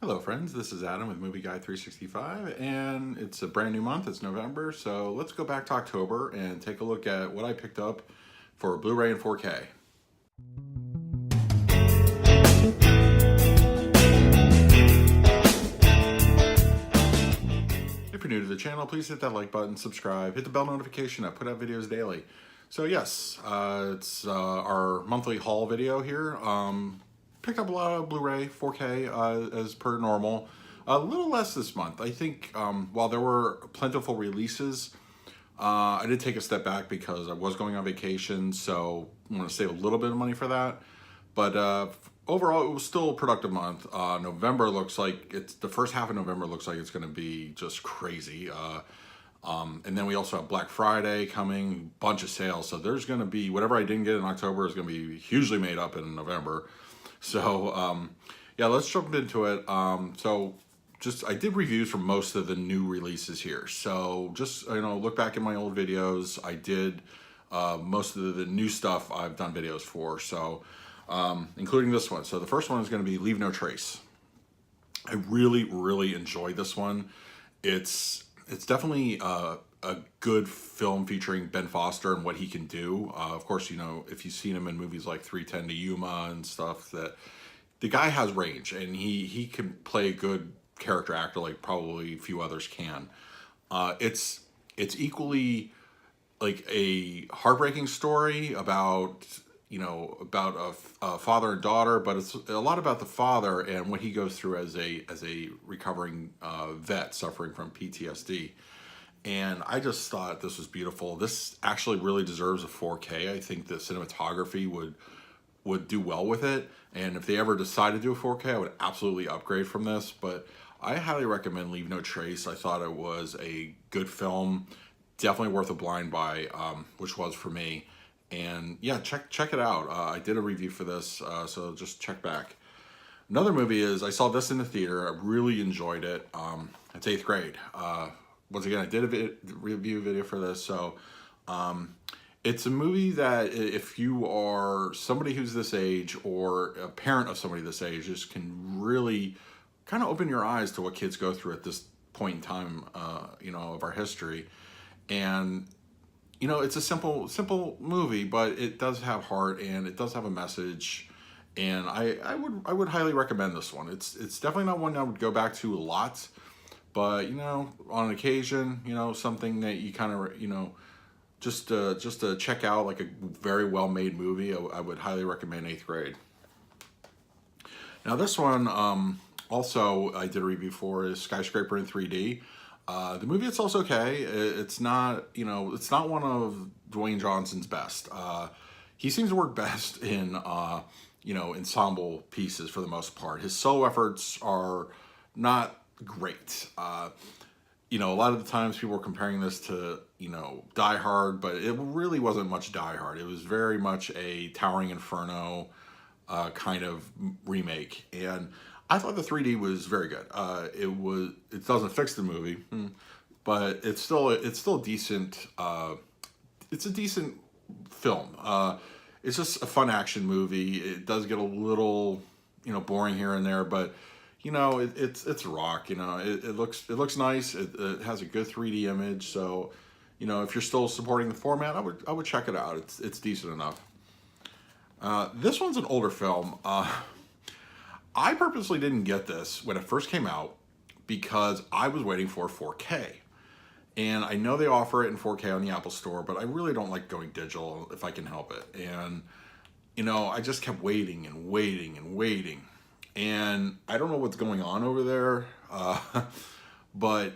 Hello friends, this is Adam with MovieGuy365 and it's a brand new month, it's November, so let's go back to October and take a look at what I picked up for Blu Ray and 4K. If you're new to the channel, please hit that like button, subscribe, hit the bell notification. I put out videos daily. So yes, it's our monthly haul video here. Picked up a lot of Blu Ray 4K as per normal. A little less this month. I think while there were plentiful releases, I did take a step back because I was going on vacation, so I'm going to save a little bit of money for that. But overall, it was still a productive month. November looks like the first half of November looks like it's going to be just crazy. And then we also have Black Friday coming, bunch of sales. So there's going to be whatever I didn't get in October is going to be hugely made up in November. So yeah, let's jump into it. I did reviews for most of the new releases here. So just, look back at my old videos. I did most of the new stuff I've done videos for. So including this one. So the first one is going to be Leave No Trace. I really, really enjoyed this one. It's definitely a good film featuring Ben Foster and what he can do. Of course, if you've seen him in movies like 3:10 to Yuma and stuff, that the guy has range and he can play a good character actor like probably a few others can. It's equally like a heartbreaking story about a father and daughter, but it's a lot about the father and what he goes through as a recovering vet suffering from PTSD. And I just thought this was beautiful. This actually really deserves a 4K. I think the cinematography would do well with it. And if they ever decide to do a 4K, I would absolutely upgrade from this. But I highly recommend Leave No Trace. I thought it was a good film, definitely worth a blind buy, which was for me. And yeah, check it out. I did a review for this, so just check back. Another movie is, I saw this in the theater. I really enjoyed it. It's 8th grade. Once again, I did a review video for this. So it's a movie that if you are somebody who's this age or a parent of somebody this age, just can really kind of open your eyes to what kids go through at this point in time, of our history. And it's a simple movie, but it does have heart and it does have a message. And I would highly recommend this one. It's definitely not one I would go back to a lot, but on occasion, something that you kind of just to check out, like a very well made movie. I would highly recommend 8th grade. Now this one also I did a review for is Skyscraper in 3D. The movie itself's okay. It's not, it's not one of Dwayne Johnson's best. He seems to work best in, ensemble pieces for the most part. His solo efforts are not great. A lot of the times people were comparing this to, Die Hard, but it really wasn't much Die Hard. It was very much a Towering Inferno kind of remake. And I thought the 3D was very good. It doesn't fix the movie, but it's still decent. It's a decent film. It's just a fun action movie. It does get a little, boring here and there, but it's rock. It looks nice. It has a good 3D image. So, if you're still supporting the format, I would check it out. It's decent enough. This one's an older film. I purposely didn't get this when it first came out because I was waiting for 4K. And I know they offer it in 4K on the Apple Store, but I really don't like going digital if I can help it. And, I just kept waiting and waiting and waiting. And I don't know what's going on over there, but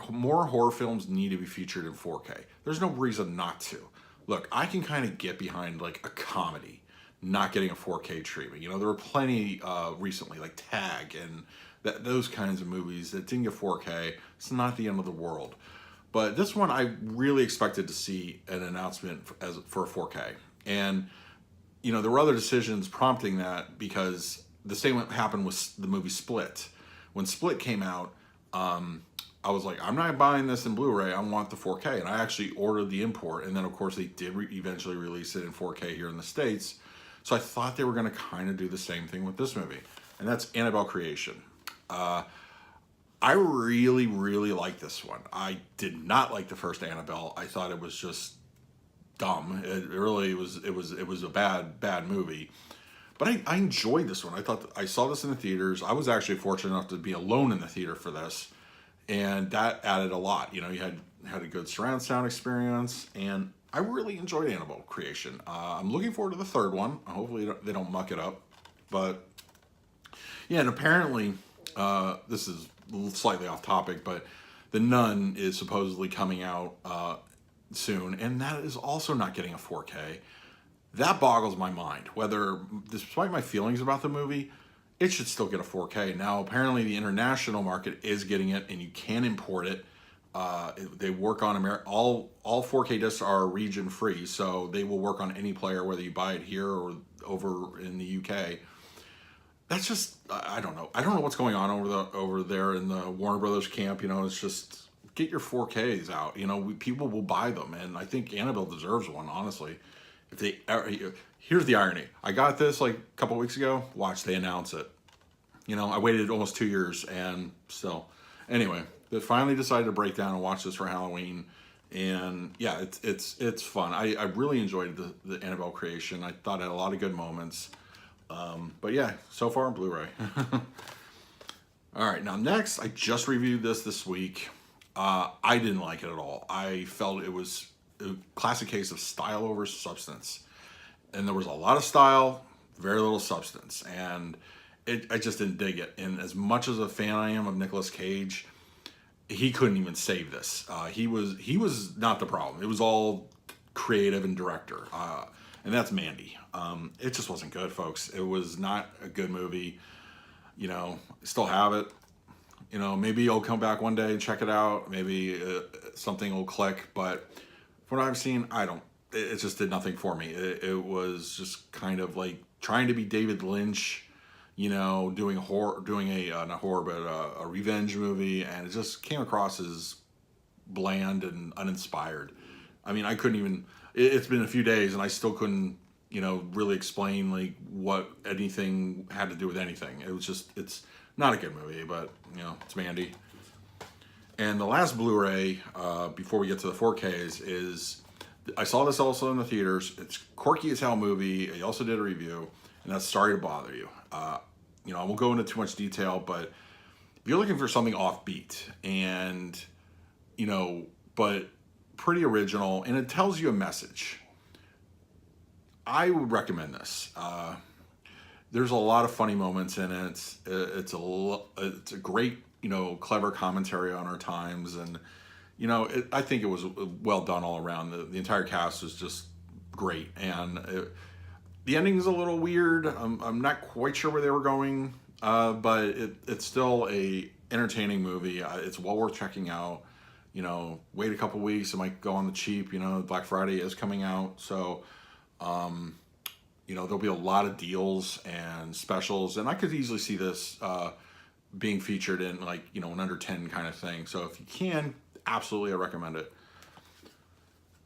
more horror films need to be featured in 4K. There's no reason not to. Look, I can kind of get behind like a comedy not getting a 4K treatment. There were plenty recently, like Tag and those kinds of movies that didn't get 4K. It's not the end of the world. But this one, I really expected to see an announcement for a 4K. And, there were other decisions prompting that because the same happened with the movie Split. When Split came out, I was like, I'm not buying this in Blu-ray. I want the 4K. And I actually ordered the import. And then, of course, they did eventually release it in 4K here in the States. So I thought they were going to kind of do the same thing with this movie. And that's Annabelle Creation. I really, really like this one. I did not like the first Annabelle. I thought it was just dumb. It really was. It was a bad movie. But I enjoyed this one. I thought I saw this in the theaters. I was actually fortunate enough to be alone in the theater for this, and that added a lot. You know, you had a good surround sound experience, and I really enjoyed Annabelle Creation. I'm looking forward to the third one. Hopefully they don't muck it up. But yeah, and apparently this is slightly off topic, but The Nun is supposedly coming out soon, and that is also not getting a 4K. That boggles my mind. Whether, despite my feelings about the movie, it should still get a 4K. Now, apparently the international market is getting it, and you can import it. They work on all 4K discs are region free, so they will work on any player, whether you buy it here or over in the UK. That's just, I don't know. I don't know what's going on over there in the Warner Brothers camp. You know, it's just get your 4Ks out. You know, people will buy them, and I think Annabelle deserves one, honestly. If they here's the irony. I got this like a couple weeks ago. Watch, they announce it. You know, I waited almost 2 years, and still. Anyway, they finally decided to break down and watch this for Halloween. And yeah, it's fun. I really enjoyed the Annabelle Creation. I thought it had a lot of good moments. But yeah, so far on Blu-ray. All right, now next, I just reviewed this week. I didn't like it at all. I felt it was a classic case of style over substance. And there was a lot of style, very little substance. And I just didn't dig it. And as much as a fan I am of Nicolas Cage, he couldn't even save this. He was not the problem. It was all creative and director. And that's Mandy. It just wasn't good, folks. It was not a good movie. You know, still have it. You know, maybe I'll come back one day and check it out. Maybe something will click. But from what I've seen, it just did nothing for me. It was just kind of like trying to be David Lynch, you know, doing a revenge movie, and it just came across as bland and uninspired. I mean, I couldn't even. It's been a few days, and I still couldn't, you know, really explain like what anything had to do with anything. It was just, it's not a good movie, but you know, it's Mandy. And the last Blu-ray, before we get to the 4Ks, is I saw this also in the theaters. It's quirky as hell movie. I also did a review, and that's Sorry to Bother You. You know, I won't go into too much detail, but if you're looking for something offbeat and, you know, but pretty original, and it tells you a message, I would recommend this. There's a lot of funny moments in it. It's a great, you know, clever commentary on our times, and you know, I think it was well done all around. The entire cast was just great, and the ending's a little weird. I'm not quite sure where they were going, but it's still a entertaining movie. It's well worth checking out. You know, wait a couple weeks, it might go on the cheap. You know, Black Friday is coming out, so you know, there'll be a lot of deals and specials, and I could easily see this being featured in like, you know, an under 10 kind of thing. So if you can, absolutely, I recommend it.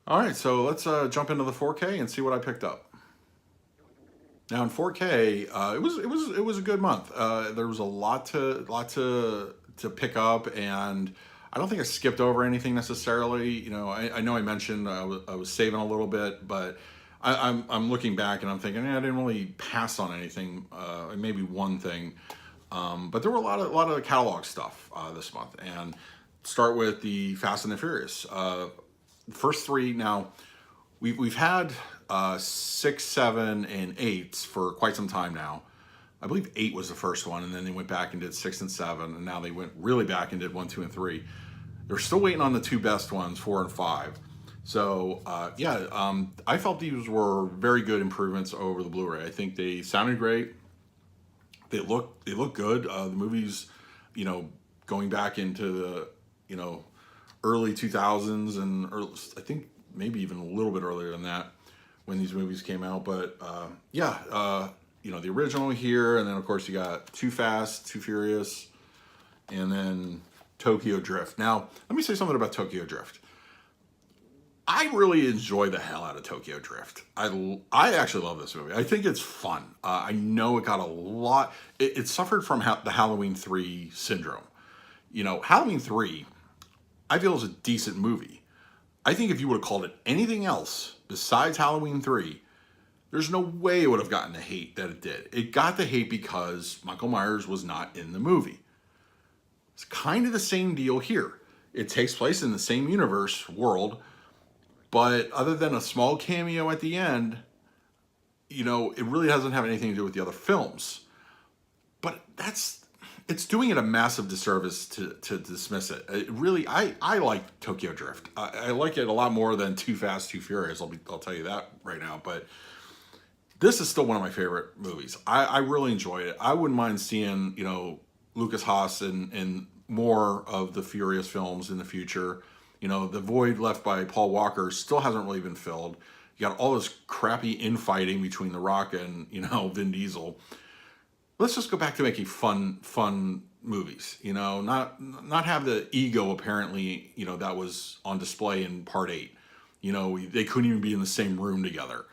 All right, so let's jump into the 4K and see what I picked up. Now in 4K, it was a good month. There was a lot to pick up, and I don't think I skipped over anything necessarily. You know, I know I mentioned I was saving a little bit, but I'm looking back and I'm thinking, I didn't really pass on anything. Maybe one thing, but there were a lot of catalog stuff this month. And start with the Fast and the Furious. First three. Now we've had 6, 7, and 8 for quite some time now. I believe 8 was the first one, and then they went back and did 6 and 7, and now they went really back and did 1, 2, and 3. They're still waiting on the two best ones, 4 and 5. So I felt these were very good improvements over the Blu-ray. I think they sounded great. They look good. The movie's, you know, going back into the, you know, early 2000s, and I think maybe even a little bit earlier than that when these movies came out. But you know, the original here, and then of course you got Too Fast, Too Furious, and then Tokyo Drift. Now, let me say something about Tokyo Drift. I really enjoy the hell out of Tokyo Drift. I actually love this movie. I think it's fun. I know it got a lot. It suffered from the Halloween 3 syndrome. You know, Halloween 3, I feel is a decent movie. I think if you would have called it anything else besides Halloween 3, there's no way it would have gotten the hate that it did. It got the hate because Michael Myers was not in the movie. It's kind of the same deal here. It takes place in the same universe, world, but other than a small cameo at the end, you know, it really doesn't have anything to do with the other films. But it's doing it a massive disservice to dismiss it. It really, I like Tokyo Drift. I like it a lot more than Too Fast, Too Furious. I'll tell you that right now. But this is still one of my favorite movies. I really enjoy it. I wouldn't mind seeing, you know, Lucas Haas in more of the Furious films in the future. You know, the void left by Paul Walker still hasn't really been filled. You got all this crappy infighting between The Rock and, you know, Vin Diesel. Let's just go back to making fun movies. You know, not have the ego apparently, you know, that was on display in Part 8. You know, they couldn't even be in the same room together.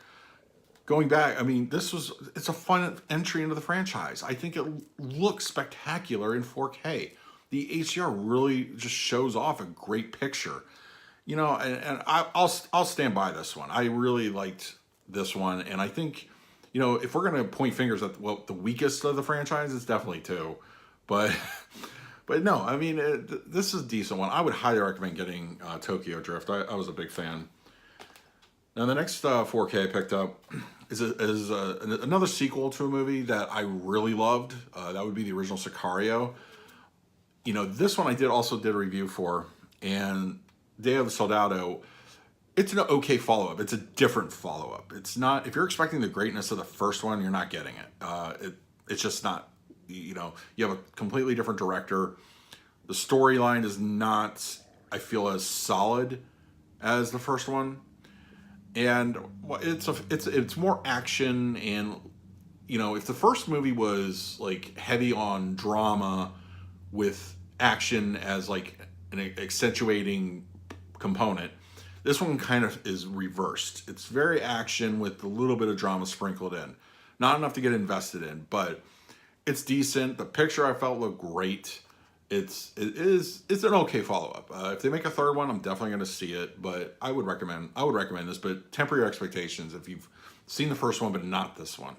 Going back, I mean, it's a fun entry into the franchise. I think it looks spectacular in 4K. The HDR really just shows off a great picture. You know, and I'll stand by this one. I really liked this one, and I think, you know, if we're gonna point fingers at the weakest of the franchise, it's definitely 2. But no, I mean, this is a decent one. I would highly recommend getting Tokyo Drift. I was a big fan. Now the next 4K I picked up is another sequel to a movie that I really loved. That would be the original Sicario. You know, this one I also did a review for, and Day of the Soldado, it's an okay follow-up. It's a different follow-up. It's not, if you're expecting the greatness of the first one, you're not getting it. It's just not, you know, you have a completely different director. The storyline is not, I feel, as solid as the first one. And it's more action, and, you know, if the first movie was like heavy on drama with action as like an accentuating component, this one kind of is reversed. It's very action with a little bit of drama sprinkled in. Not enough to get invested in, but it's decent. The picture I felt looked great. It's an okay follow-up. If they make a third one, I'm definitely going to see it, but I would recommend this, but temper your expectations if you've seen the first one but not this one.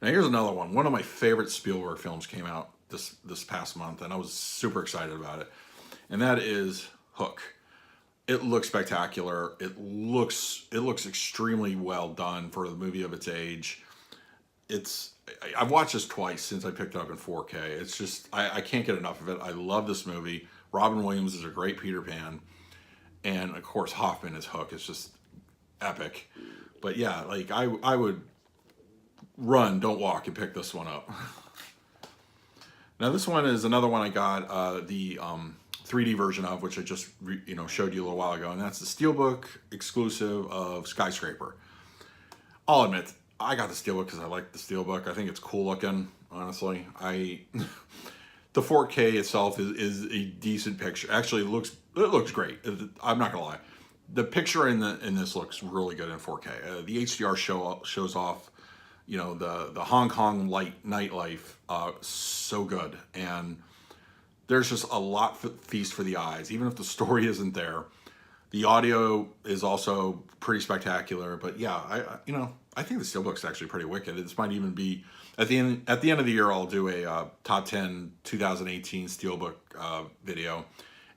Now here's another one. One of my favorite Spielberg films came out this past month, and I was super excited about it. And that is Hook. It looks spectacular. It looks extremely well done for the movie of its age. I've watched this twice since I picked it up in 4K. It's just, I can't get enough of it. I love this movie. Robin Williams is a great Peter Pan. And of course, Hoffman as Hook. It's just epic. But yeah, like I would run, don't walk, and pick this one up. Now this one is another one I got the 3D version of, which I just showed you a little while ago, and that's the Steelbook exclusive of Skyscraper. I'll admit, I got the Steelbook because I like the Steelbook. I think it's cool looking, honestly. The 4K itself is a decent picture. Actually, it looks great. I'm not gonna lie. The picture in this looks really good in 4K. The HDR shows off, you know, the Hong Kong nightlife so good, and there's just a lot feast for the eyes. Even if the story isn't there, the audio is also pretty spectacular. But yeah, I think the Steelbook's actually pretty wicked. This might even be at the end of the year. I'll do a top 10 2018 Steelbook video,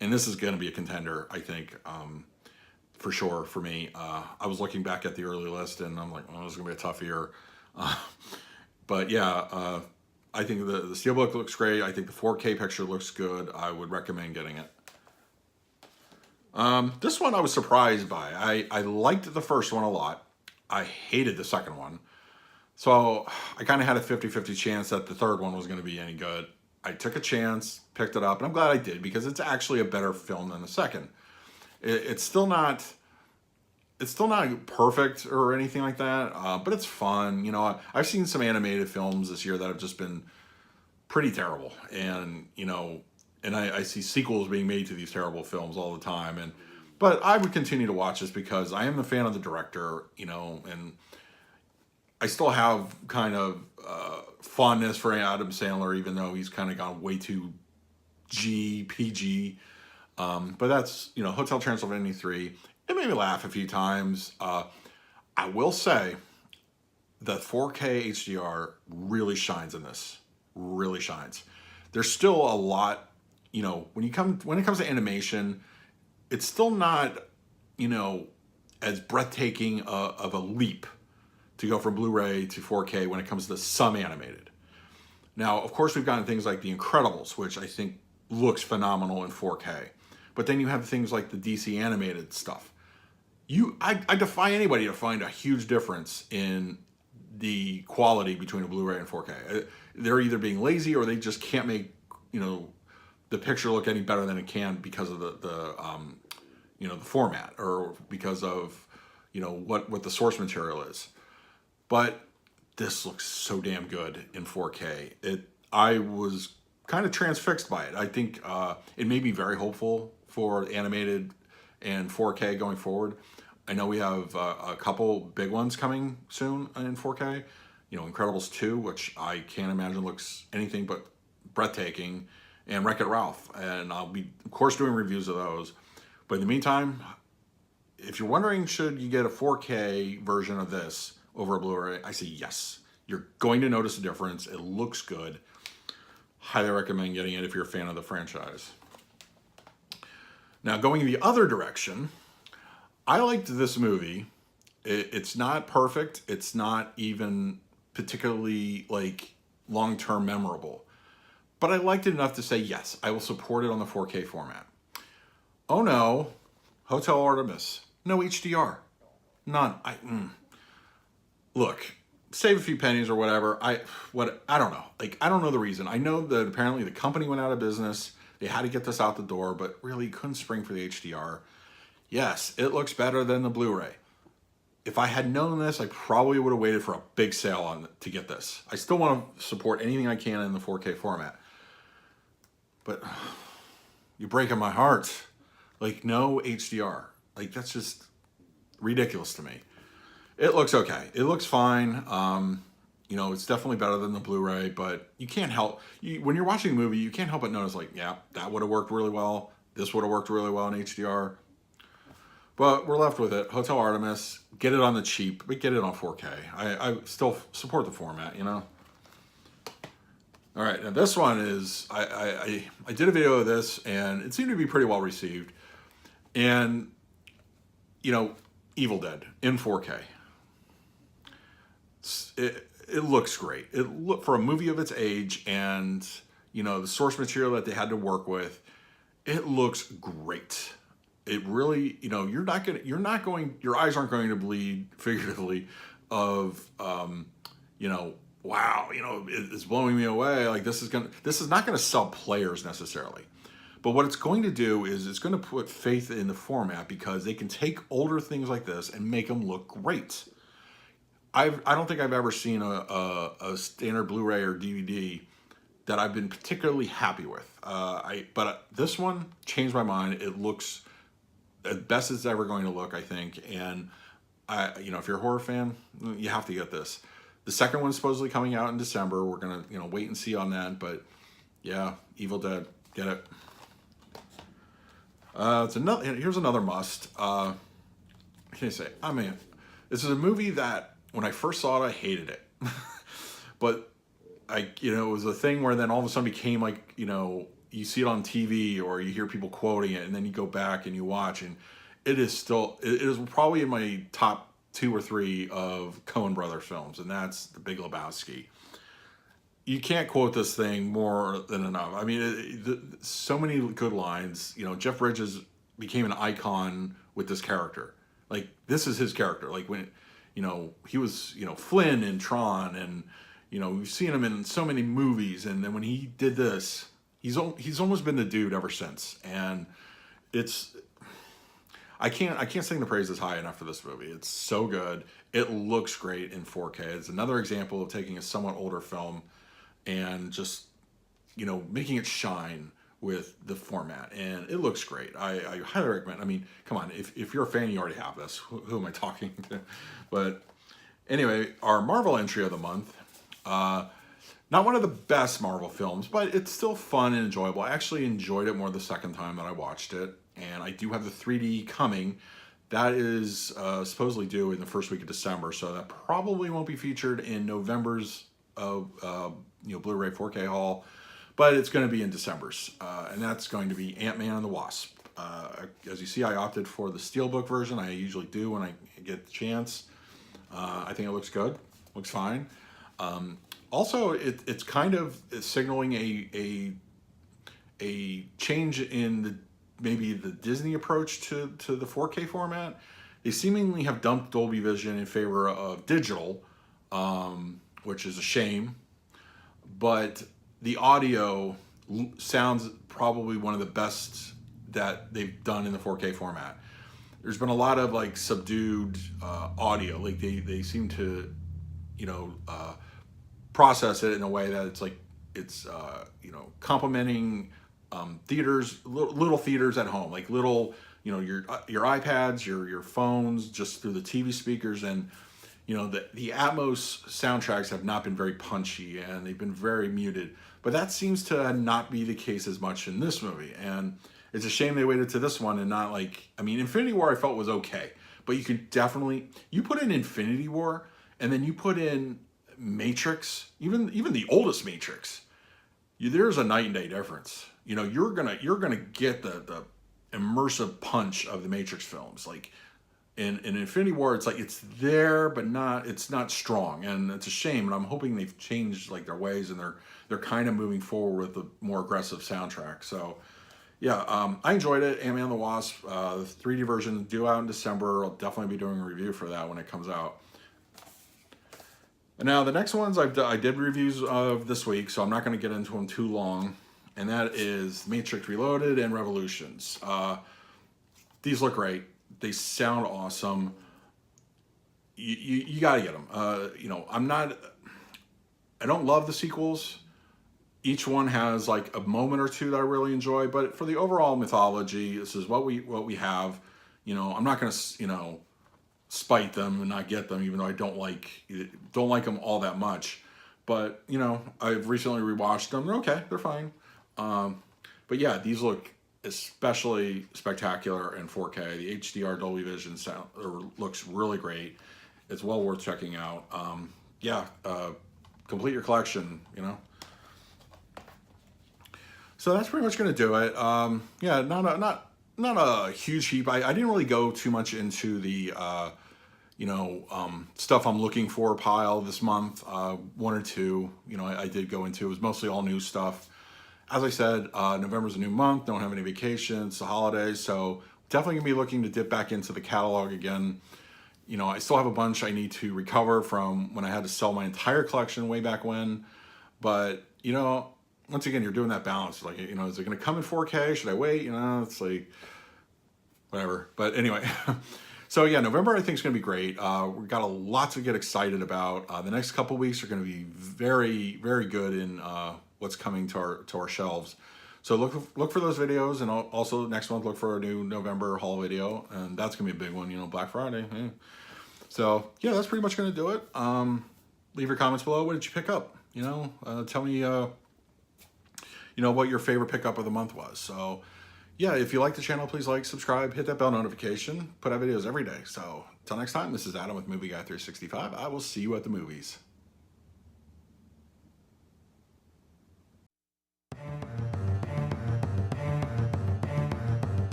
and this is going to be a contender, I think, for sure for me. I was looking back at the early list, and I'm like, oh, this is going to be a tough year. But yeah, I think the Steelbook looks great. I think the 4K picture looks good. I would recommend getting it. This one I was surprised by. I liked the first one a lot. I hated the second one. So I kind of had a 50-50 chance that the third one was going to be any good. I took a chance, picked it up, and I'm glad I did, because it's actually a better film than the second. It's still not perfect or anything like that, but it's fun. You know, I've seen some animated films this year that have just been pretty terrible, and I see sequels being made to these terrible films all the time. But But I would continue to watch this because I am a fan of the director, you know, and I still have kind of fondness for Adam Sandler, even though he's kind of gone way too PG. But that's, you know, Hotel Transylvania 3. It made me laugh a few times. I will say the 4K HDR really shines in this. Really shines. There's still a lot, you know, when it comes to animation, it's still not, you know, as breathtaking of a leap to go from Blu Ray to 4K when it comes to some animated. Now, of course, we've gotten things like The Incredibles, which I think looks phenomenal in 4K. But then you have things like the DC animated stuff. I defy anybody to find a huge difference in the quality between a Blu Ray and 4K. They're either being lazy or they just can't make, you know, the picture look any better than it can because of the you know, the format, or because of, you know, what the source material is. But this looks so damn good in 4K. I was kind of transfixed by it. I think it made me very hopeful for animated and 4K going forward. I know we have a couple big ones coming soon in 4K. You know, Incredibles 2, which I can't imagine looks anything but breathtaking, and Wreck-It Ralph. And I'll be, of course, doing reviews of those. But in the meantime, if you're wondering, should you get a 4K version of this over a Blu Ray, I say yes. You're going to notice a difference. It looks good. Highly recommend getting it if you're a fan of the franchise. Now, going the other direction, I liked this movie. It's not perfect. It's not even particularly like long-term memorable. But I liked it enough to say, yes, I will support it on the 4K format. Oh no, Hotel Artemis, no HDR, none. Look, save a few pennies or whatever. I don't know. Like, I don't know the reason. I know that apparently the company went out of business. They had to get this out the door, but really couldn't spring for the HDR. Yes, it looks better than the Blu-ray. If I had known this, I probably would have waited for a big sale to get this. I still want to support anything I can in the 4K format. But you're breaking my heart. Like, no HDR. Like, that's just ridiculous to me. It looks okay. It looks fine. You know, it's definitely better than the Blu-ray, but you can't help, when you're watching a movie, you can't help but notice, like, yeah, that would have worked really well. This would have worked really well in HDR. But we're left with it. Hotel Artemis, get it on the cheap, but get it on 4K. I still support the format, you know? All right, now this one is, I did a video of this, and it seemed to be pretty well received. And, you know, Evil Dead in 4K. It looks great. For a movie of its age, and, you know, the source material that they had to work with, it looks great. It really, you know, your eyes aren't going to bleed figuratively of, you know, wow, you know, it's blowing me away. Like, this is not going to sell players necessarily. But what it's going to do is it's going to put faith in the format, because they can take older things like this and make them look great. I don't think I've ever seen a standard Blu-ray or DVD that I've been particularly happy with. But this one changed my mind. It looks the best it's ever going to look, I think. And you know, if you're a horror fan, you have to get this. The second one's supposedly coming out in December. We're gonna, you know, wait and see on that. But yeah, Evil Dead, get it. Here's another must. What can I say? I mean, this is a movie that when I first saw it, I hated it. But you know, it was a thing where then all of a sudden became like, you know, you see it on TV or you hear people quoting it, and then you go back and you watch, and it is probably in my top 2 or 3 of Coen Brothers films, and that's The Big Lebowski. You can't quote this thing more than enough. I mean, so many good lines. You know, Jeff Bridges became an icon with this character. Like, this is his character. Like, when, you know, he was, you know, Flynn in Tron, and, you know, we've seen him in so many movies, and then when he did this, he's almost been the dude ever since. And I can't sing the praises high enough for this movie. It's so good. It looks great in 4K. It's another example of taking a somewhat older film and just, you know, making it shine with the format, and it looks great. I highly recommend. I mean, come on, if you're a fan, you already have this. Who am I talking to? But anyway, our Marvel entry of the month. Not one of the best Marvel films, but it's still fun and enjoyable. I actually enjoyed it more the second time that I watched it, and I do have the 3D coming. That is supposedly due in the first week of December, so that probably won't be featured in November's Blu Ray 4K haul, but it's going to be in December's, and that's going to be Ant-Man and the Wasp. As you see, I opted for the Steelbook version. I usually do when I get the chance. I think it looks good, looks fine. Also, it's kind of signaling a change in maybe the Disney approach to the 4K format. They seemingly have dumped Dolby Vision in favor of digital, which is a shame. But the audio sounds probably one of the best that they've done in the 4K format. There's been a lot of like subdued audio. Like they seem to, process it in a way that it's complementing theaters, little theaters at home, like little, your iPads, your phones, just through the TV speakers. And the Atmos soundtracks have not been very punchy, and they've been very muted, but that seems to not be the case as much in this movie. And it's a shame they waited to this one and not Infinity War I felt was okay, but you could definitely, you put in Infinity War and then you put in Matrix, even the oldest Matrix, there's a night and day difference. You're gonna get the immersive punch of the Matrix films. Like in Infinity War, it's there, but it's not strong, and it's a shame. And I'm hoping they've changed their ways, and they're kind of moving forward with a more aggressive soundtrack. So yeah, I enjoyed it. Ant-Man and the Wasp, the 3D version due out in December. I'll definitely be doing a review for that when it comes out. And now the next ones I did reviews of this week, so I'm not going to get into them too long. And that is Matrix Reloaded and Revolutions. These look great. They sound awesome. You got to get them. I don't love the sequels. Each one has a moment or two that I really enjoy, but for the overall mythology, this is what we have. I'm not going to spite them and not get them, even though I don't like them all that much. But I've recently rewatched them. They're okay. They're fine. But yeah, these look especially spectacular in 4K. The HDR Dolby Vision looks really great. It's well worth checking out. Complete your collection. So that's pretty much going to do it. Not a huge heap. I didn't really go too much into the stuff I'm looking for pile this month. One or two, I did go into. It was mostly all new stuff. As I said, November's a new month. Don't have any vacations, the holidays, so definitely gonna be looking to dip back into the catalog again. I still have a bunch I need to recover from when I had to sell my entire collection way back when. But once again, you're doing that balance. Is it gonna come in 4K? Should I wait? It's whatever. But anyway. So yeah, November I think is going to be great. We've got a lot to get excited about. The next couple weeks are going to be very, very good in what's coming to our shelves. So look for those videos, and also next month look for a new November haul video, and that's going to be a big one. Black Friday. Yeah. So yeah, that's pretty much going to do it. Leave your comments below. What did you pick up? Tell me what your favorite pickup of the month was. So. Yeah, if you like the channel, please like, subscribe, hit that bell notification. Put out videos every day. So, until next time, this is Adam with MovieGuy365. I will see you at the movies.